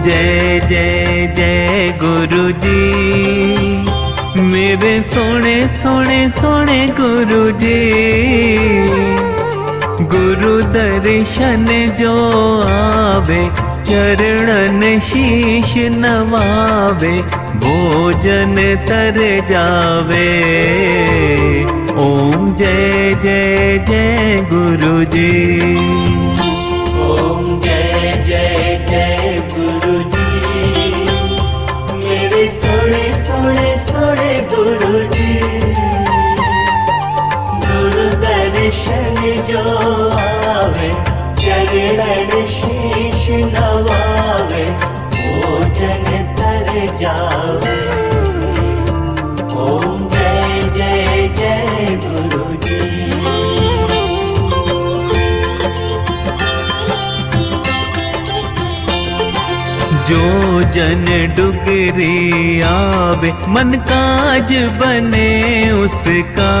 जय जय जय गुरु जी, मेरे सोने सोने सोने गुरु जी। गुरु दर्शन जो आवे, चरणन शीश नवावे, भोजन तर जावे। ओम जय जय जय गुरु जी। ओम जय जय जय गुरु जी, मेरे सोने सोने सोने गुरु जी। गुरु दर्शन जो आवे, चरणन शीश नवावे, भोजन तर जावे। ओम जय जय जय गुरु जी। जो जन डुगरी आवे, मन काज बने उसका।